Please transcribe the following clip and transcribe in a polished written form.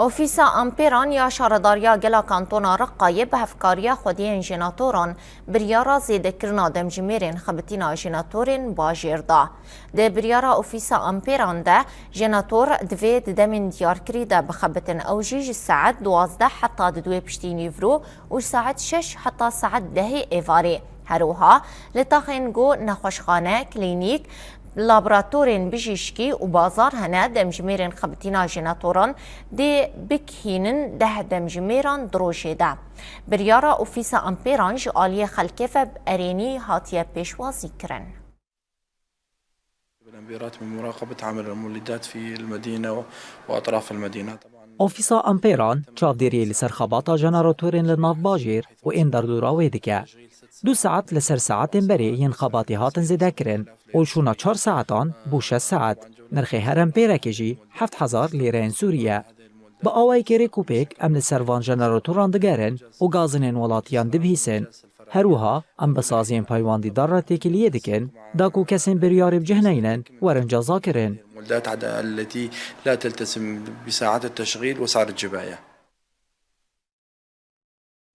اوفیسا امپیران یا شارداریا گلا کانتونا رقایه به هفکاریا خودین جناتوران بریارا زیدکرنا دمجمیرین خبتینا جناتورین باجیردا. ده بریارا اوفیسا امپیران ده جناتور دوید دمین دیارکری ده بخبتن اوجیج ساعت 12 حتی دوی پشتین یورو و ساعت 6 حتی ساعت 10 ایواری. هروها لتاخین گو نخوشخانه کلینیک لابراتورين بجيشكي وبازار هنا دمجميرين خبتينا جيناتوران دي بكهينن ده دمجميران دروجي ده بريارا اوفيسا امبيران جعالية خلكفة بأريني هاتية بيشوازي كرن. بالانبيرات من مراقبة عمل المولدات في المدينة وأطراف المدينة. اوفیسا امپیران چاودێری لەسەر خەباتە ژەنەراتۆرێن لە ناو باژێر و ئێن دەردوراوێ دکە. 2 ساعت لەسەر ساعتên berê yên xebatê hatin zêdekirin û şûna 4 saetan bû 6 saet. Nirxê her empêrekê jî 7000 lîreyên Sûriye. Bi awayekê Rêkûpêk em li ser van jeneratoran digerin û gazinên welatiyan dibihîsin. Her wiha em bi saziyên peywandîdar re têkiliyê dikin da ku kesên biryarê bi cih neynin werin ceza kirin. التي لا تلتزم بساعات التشغيل وسعر الجباية.